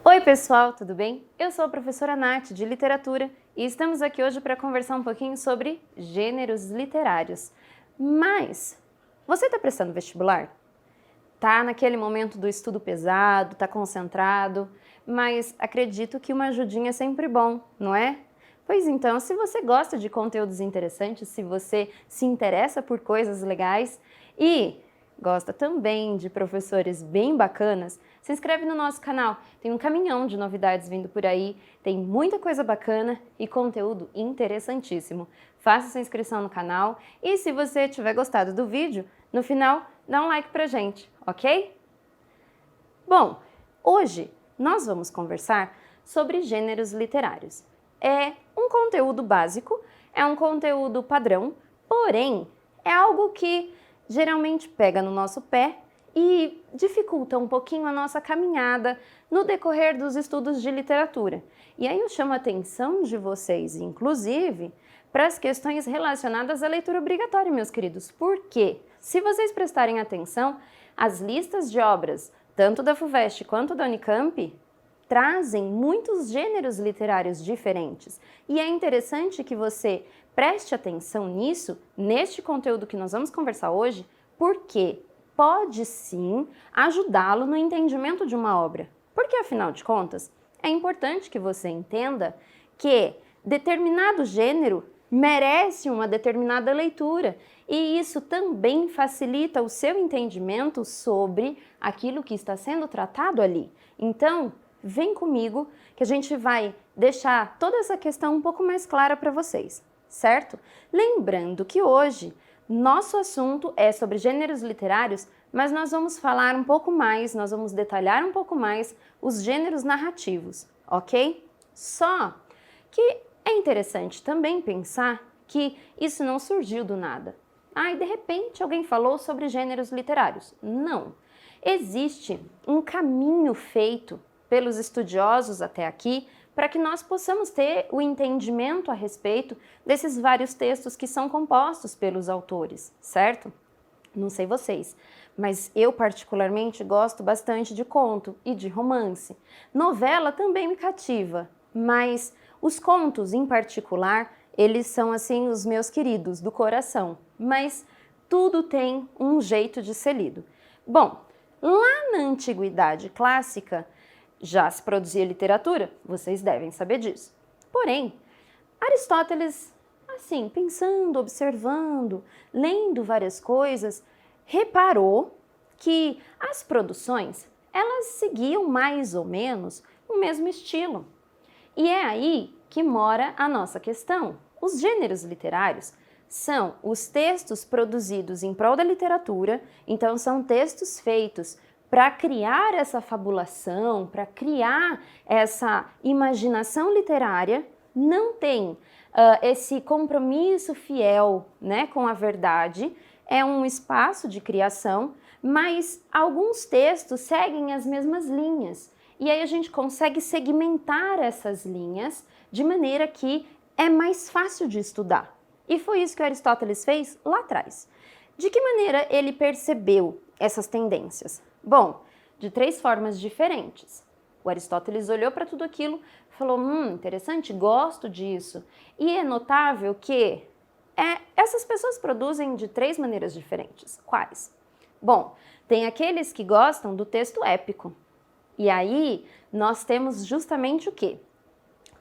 Oi pessoal, tudo bem? Eu sou a professora Nath de Literatura e estamos aqui hoje para conversar um pouquinho sobre gêneros literários. Mas, você está prestando vestibular? Tá naquele momento do estudo pesado, tá concentrado, mas acredito que uma ajudinha é sempre bom, não é? Pois então, se você gosta de conteúdos interessantes, se você se interessa por coisas legais e gosta também de professores bem bacanas, se inscreve no nosso canal. Tem um caminhão de novidades vindo por aí, tem muita coisa bacana e conteúdo interessantíssimo. Faça sua inscrição no canal e se você tiver gostado do vídeo, no final dá um like pra gente, ok? Bom, hoje nós vamos conversar sobre gêneros literários. É um conteúdo básico, é um conteúdo padrão, porém é algo que geralmente pega no nosso pé e dificulta um pouquinho a nossa caminhada no decorrer dos estudos de literatura. E aí eu chamo a atenção de vocês, inclusive, para as questões relacionadas à leitura obrigatória, meus queridos. Por quê? Se vocês prestarem atenção, as listas de obras, tanto da FUVEST quanto da Unicamp, trazem muitos gêneros literários diferentes. E é interessante que você preste atenção nisso, neste conteúdo que nós vamos conversar hoje, porque pode sim ajudá-lo no entendimento de uma obra. Porque, afinal de contas, é importante que você entenda que determinado gênero merece uma determinada leitura e isso também facilita o seu entendimento sobre aquilo que está sendo tratado ali. Então, vem comigo que a gente vai deixar toda essa questão um pouco mais clara para vocês, certo? Lembrando que hoje nosso assunto é sobre gêneros literários, mas nós vamos falar um pouco mais, nós vamos detalhar um pouco mais os gêneros narrativos, ok? Só que é interessante também pensar que isso não surgiu do nada. E de repente alguém falou sobre gêneros literários. Não. Existe um caminho feito pelos estudiosos até aqui para que nós possamos ter o entendimento a respeito desses vários textos que são compostos pelos autores, certo? Não sei vocês, mas eu particularmente gosto bastante de conto e de romance. Novela também me cativa, mas os contos em particular, eles são assim os meus queridos do coração, mas tudo tem um jeito de ser lido. Bom, lá na antiguidade clássica, já se produzia literatura, vocês devem saber disso. Porém, Aristóteles, assim, pensando, observando, lendo várias coisas, reparou que as produções, elas seguiam mais ou menos o mesmo estilo. E é aí que mora a nossa questão. Os gêneros literários são os textos produzidos em prol da literatura, então são textos feitos para criar essa fabulação, para criar essa imaginação literária, não tem esse compromisso fiel, né, com a verdade, é um espaço de criação, mas alguns textos seguem as mesmas linhas. E aí a gente consegue segmentar essas linhas de maneira que é mais fácil de estudar. E foi isso que Aristóteles fez lá atrás. De que maneira ele percebeu essas tendências? Bom, de 3 formas diferentes. O Aristóteles olhou para tudo aquilo e falou, interessante, gosto disso. E é notável que essas pessoas produzem de 3 maneiras diferentes. Quais? Bom, tem aqueles que gostam do texto épico. E aí nós temos justamente o quê?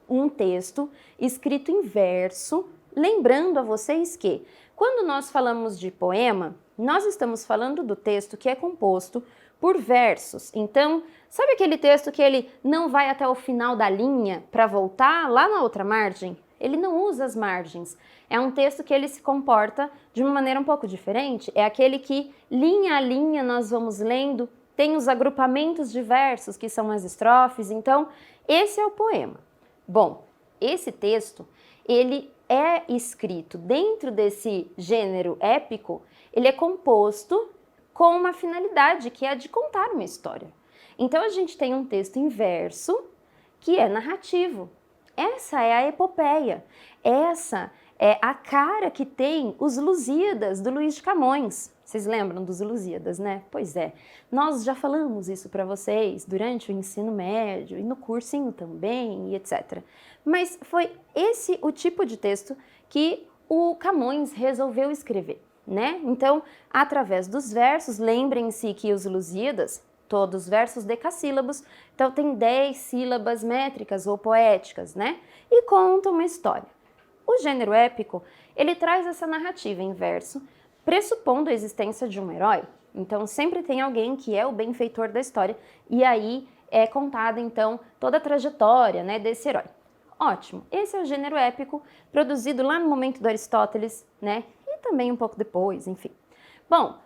Um texto escrito em verso, lembrando a vocês que quando nós falamos de poema, nós estamos falando do texto que é composto por versos. Então, sabe aquele texto que ele não vai até o final da linha para voltar lá na outra margem? Ele não usa as margens. É um texto que ele se comporta de uma maneira um pouco diferente. É aquele que, linha a linha, nós vamos lendo, tem os agrupamentos de versos, que são as estrofes. Então, esse é o poema. Bom, esse texto, ele é escrito dentro desse gênero épico, ele é composto com uma finalidade, que é a de contar uma história. Então, a gente tem um texto em verso, que é narrativo. Essa é a epopeia. Essa é a cara que tem os Lusíadas, do Luís de Camões. Vocês lembram dos Lusíadas, né? Pois é, nós já falamos isso para vocês durante o ensino médio e no cursinho também, e etc. Mas foi esse o tipo de texto que o Camões resolveu escrever, né? Então, através dos versos, lembrem-se que os Lusíadas, todos versos decassílabos, então tem 10 sílabas métricas ou poéticas, né? E conta uma história. O gênero épico, ele traz essa narrativa em verso, pressupondo a existência de um herói. Então, sempre tem alguém que é o benfeitor da história, e aí é contada, então, toda a trajetória, né, desse herói. Ótimo, esse é o gênero épico, produzido lá no momento do Aristóteles, né, e também um pouco depois, enfim. Bom,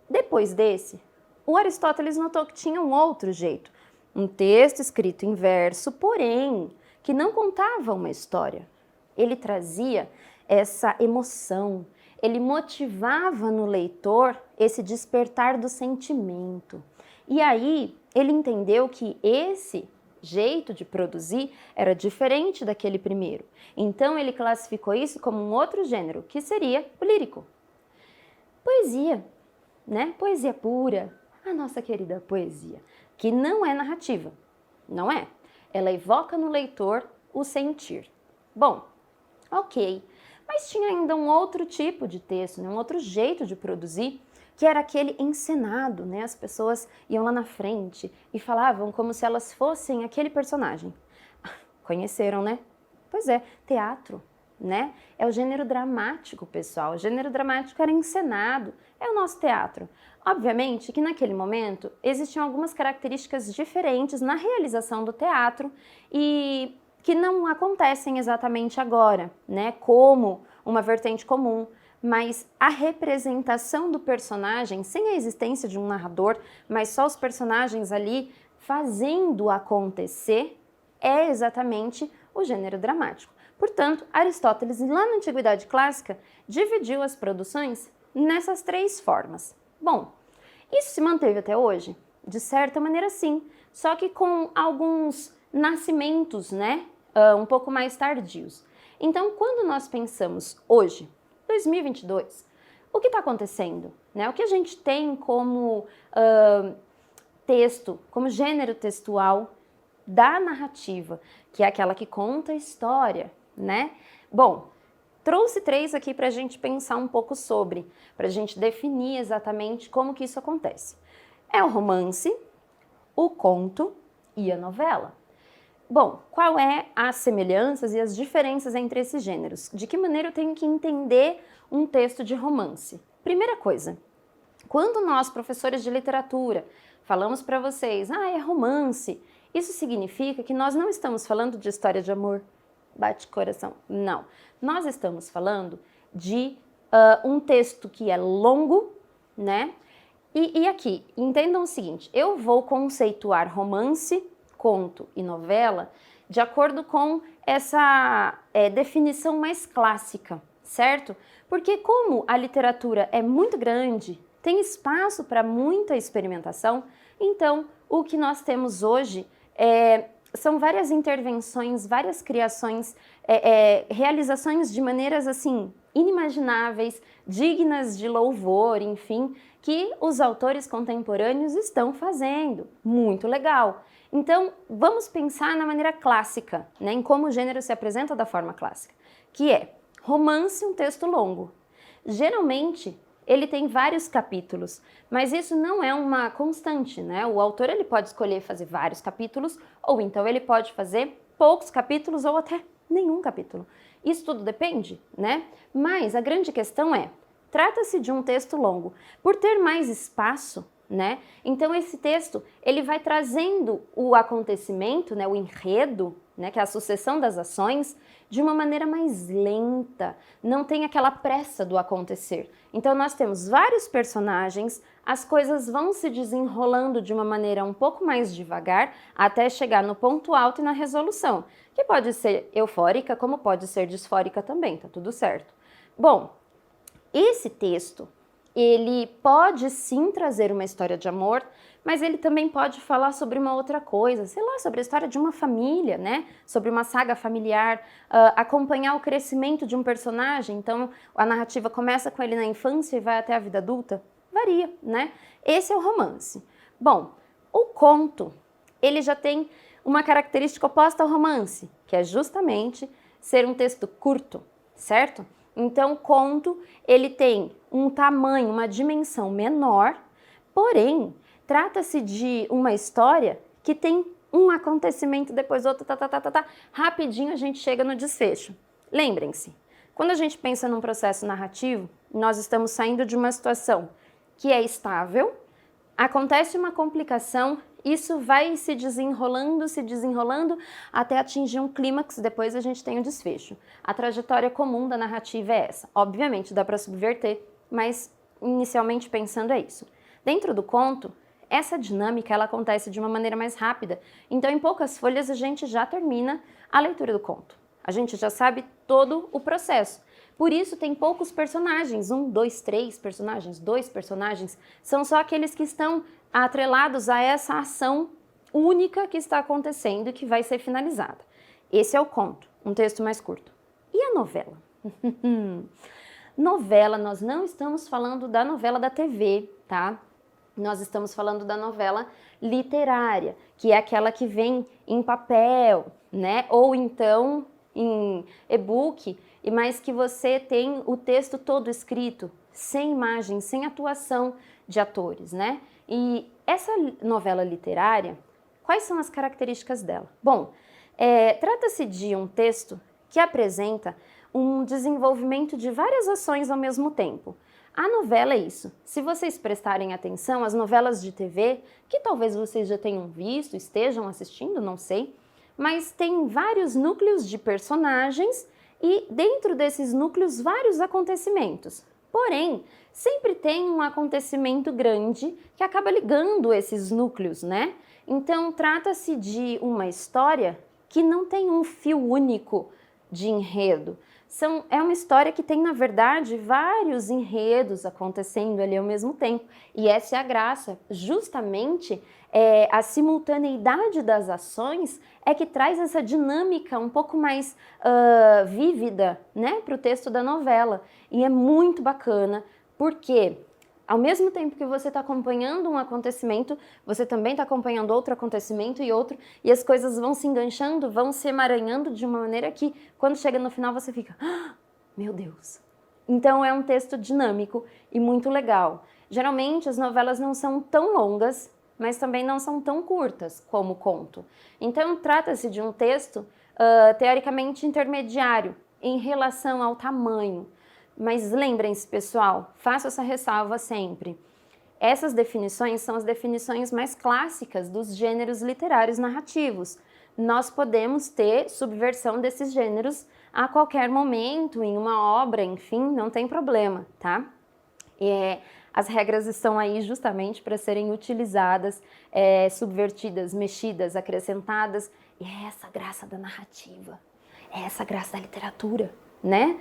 depois desse, o Aristóteles notou que tinha um outro jeito, um texto escrito em verso, porém, que não contava uma história. Ele trazia essa emoção, ele motivava no leitor esse despertar do sentimento. E aí ele entendeu que esse jeito de produzir era diferente daquele primeiro. Então ele classificou isso como um outro gênero, que seria o lírico. Poesia, né? Poesia pura, a nossa querida poesia, que não é narrativa, não é? Ela evoca no leitor o sentir. Bom, ok. Mas tinha ainda um outro tipo de texto, né? Um outro jeito de produzir, que era aquele encenado, né? As pessoas iam lá na frente e falavam como se elas fossem aquele personagem. Conheceram, né? Pois é, teatro, né? É o gênero dramático, pessoal. O gênero dramático era encenado, é o nosso teatro. Obviamente que naquele momento existiam algumas características diferentes na realização do teatro e que não acontecem exatamente agora, né, como uma vertente comum, mas a representação do personagem, sem a existência de um narrador, mas só os personagens ali fazendo acontecer, é exatamente o gênero dramático. Portanto, Aristóteles, lá na Antiguidade Clássica, dividiu as produções nessas 3 formas. Bom, isso se manteve até hoje? De certa maneira, sim, só que com alguns nascimentos, né, um pouco mais tardios. Então, quando nós pensamos hoje, 2022, o que está acontecendo? Né? O que a gente tem como texto, como gênero textual da narrativa, que é aquela que conta a história, né? Bom, trouxe 3 aqui para a gente pensar um pouco sobre, para a gente definir exatamente como que isso acontece. É o romance, o conto e a novela. Bom, qual é as semelhanças e as diferenças entre esses gêneros? De que maneira eu tenho que entender um texto de romance? Primeira coisa, quando nós, professores de literatura, falamos para vocês, é romance, isso significa que nós não estamos falando de história de amor, bate coração, não. Nós estamos falando de um texto que é longo, né? E aqui, entendam o seguinte, eu vou conceituar romance, conto e novela de acordo com essa definição mais clássica, certo? Porque como a literatura é muito grande, tem espaço para muita experimentação, então o que nós temos hoje são várias intervenções, várias criações, realizações de maneiras assim inimagináveis, dignas de louvor, enfim, que os autores contemporâneos estão fazendo. Muito legal. Então, vamos pensar na maneira clássica, né, em como o gênero se apresenta da forma clássica, que é romance, um texto longo. Geralmente, ele tem vários capítulos, mas isso não é uma constante, né? O autor ele pode escolher fazer vários capítulos, ou então ele pode fazer poucos capítulos ou até nenhum capítulo. Isso tudo depende, né? Mas a grande questão é, trata-se de um texto longo. Por ter mais espaço, né? Então esse texto ele vai trazendo o acontecimento, né, o enredo, né, que é a sucessão das ações, de uma maneira mais lenta, não tem aquela pressa do acontecer. Então nós temos vários personagens, as coisas vão se desenrolando de uma maneira um pouco mais devagar até chegar no ponto alto e na resolução, que pode ser eufórica como pode ser disfórica também, tá tudo certo. Bom, esse texto, ele pode sim trazer uma história de amor, mas ele também pode falar sobre uma outra coisa, sei lá, sobre a história de uma família, né? Sobre uma saga familiar, acompanhar o crescimento de um personagem. Então, a narrativa começa com ele na infância e vai até a vida adulta. Varia, né? Esse é o romance. Bom, o conto, ele já tem uma característica oposta ao romance, que é justamente ser um texto curto, certo? Então, o conto, ele tem um tamanho, uma dimensão menor, porém, trata-se de uma história que tem um acontecimento, depois outro, rapidinho a gente chega no desfecho. Lembrem-se, quando a gente pensa num processo narrativo, nós estamos saindo de uma situação que é estável, acontece uma complicação, isso vai se desenrolando até atingir um clímax, depois a gente tem o desfecho. A trajetória comum da narrativa é essa. Obviamente dá para subverter, mas inicialmente pensando é isso. Dentro do conto, essa dinâmica ela acontece de uma maneira mais rápida, então em poucas folhas a gente já termina a leitura do conto. A gente já sabe todo o processo. Por isso tem poucos personagens, 1, 2, 3 personagens, 2 personagens, são só aqueles que estão atrelados a essa ação única que está acontecendo e que vai ser finalizada. Esse é o conto, um texto mais curto. E a novela? Novela, nós não estamos falando da novela da TV, tá? Nós estamos falando da novela literária, que é aquela que vem em papel, né? Ou então em e-book, mas que você tem o texto todo escrito, sem imagem, sem atuação de atores, né? E essa novela literária, quais são as características dela? Bom, trata-se de um texto que apresenta um desenvolvimento de várias ações ao mesmo tempo. A novela é isso. Se vocês prestarem atenção, as novelas de TV, que talvez vocês já tenham visto, estejam assistindo, não sei, mas tem vários núcleos de personagens e dentro desses núcleos vários acontecimentos. Porém, sempre tem um acontecimento grande que acaba ligando esses núcleos, né? Então, trata-se de uma história que não tem um fio único de enredo. É uma história que tem, na verdade, vários enredos acontecendo ali ao mesmo tempo. E essa é a graça. Justamente a simultaneidade das ações é que traz essa dinâmica um pouco mais vívida, né, para o texto da novela. E é muito bacana, porque ao mesmo tempo que você está acompanhando um acontecimento, você também está acompanhando outro acontecimento e as coisas vão se enganchando, vão se emaranhando de uma maneira que, quando chega no final, você fica, ah, meu Deus! Então é um texto dinâmico e muito legal. Geralmente as novelas não são tão longas, mas também não são tão curtas como o conto. Então trata-se de um texto teoricamente intermediário em relação ao tamanho. Mas lembrem-se, pessoal, faço essa ressalva sempre. Essas definições são as definições mais clássicas dos gêneros literários narrativos. Nós podemos ter subversão desses gêneros a qualquer momento, em uma obra, enfim, não tem problema, tá? As regras estão aí justamente para serem utilizadas, subvertidas, mexidas, acrescentadas. E é essa graça da narrativa, é essa graça da literatura, né?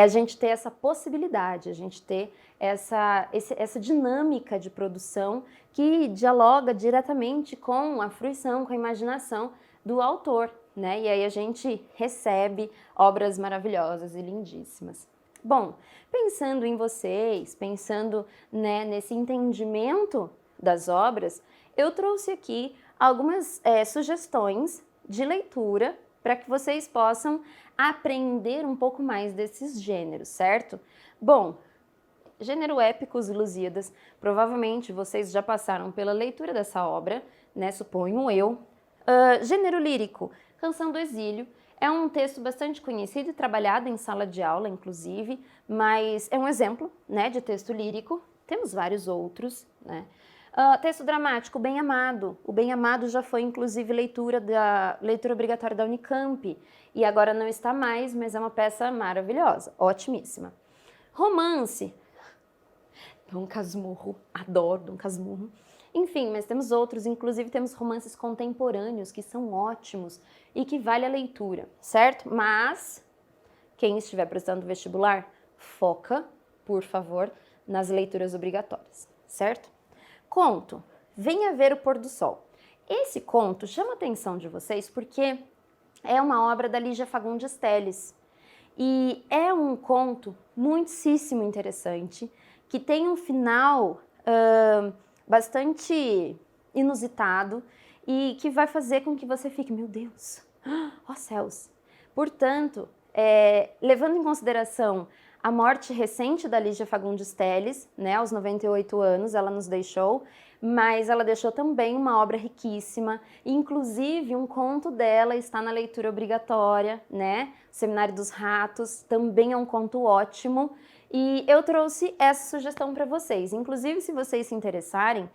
A gente ter essa possibilidade, a gente ter essa dinâmica de produção que dialoga diretamente com a fruição, com a imaginação do autor, né? E aí a gente recebe obras maravilhosas e lindíssimas. Bom, pensando em vocês, pensando, né, nesse entendimento das obras, eu trouxe aqui algumas sugestões de leitura para que vocês possam aprender um pouco mais desses gêneros, certo? Bom, gênero épicos e Lusíadas, provavelmente vocês já passaram pela leitura dessa obra, né, suponho eu. Gênero lírico, Canção do Exílio, é um texto bastante conhecido e trabalhado em sala de aula, inclusive, mas é um exemplo, né, de texto lírico. Temos vários outros, né? Texto dramático, Bem Amado. O Bem Amado já foi, inclusive, leitura obrigatória da Unicamp, e agora não está mais, mas é uma peça maravilhosa, otimíssima. Romance, Dom Casmurro, adoro Dom Casmurro. Enfim, mas temos outros, inclusive temos romances contemporâneos que são ótimos e que vale a leitura, certo? Mas quem estiver prestando vestibular, foca, por favor, nas leituras obrigatórias, certo? Conto Venha Ver o Pôr do Sol. Esse conto chama a atenção de vocês porque é uma obra da Lígia Fagundes Telles e é um conto muitíssimo interessante que tem um final bastante inusitado e que vai fazer com que você fique, meu Deus, ó céus. Portanto, levando em consideração a morte recente da Lígia Fagundes Telles, né, aos 98 anos ela nos deixou, mas ela deixou também uma obra riquíssima, inclusive um conto dela está na leitura obrigatória, né, Seminário dos Ratos, também é um conto ótimo, e eu trouxe essa sugestão para vocês. Inclusive, se vocês se interessarem,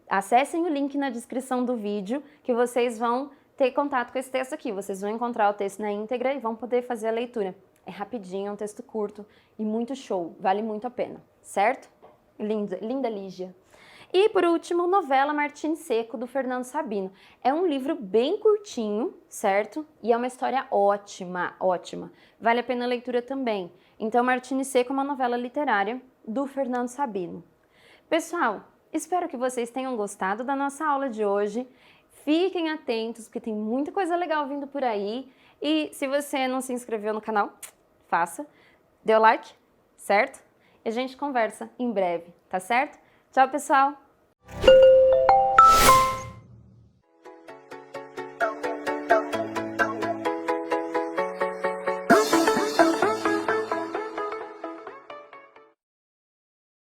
acessem o link na descrição do vídeo que vocês vão ter contato com esse texto aqui. Vocês vão encontrar o texto na íntegra e vão poder fazer a leitura. É rapidinho, é um texto curto e muito show, vale muito a pena, certo? Linda, linda Lígia. E por último, novela Martim Seco, do Fernando Sabino. É um livro bem curtinho, certo? E é uma história ótima, ótima. Vale a pena a leitura também. Então, Martim Seco é uma novela literária do Fernando Sabino. Pessoal, espero que vocês tenham gostado da nossa aula de hoje. Fiquem atentos, porque tem muita coisa legal vindo por aí. E se você não se inscreveu no canal, faça. Dê o like, certo? E a gente conversa em breve, tá certo? Tchau, pessoal!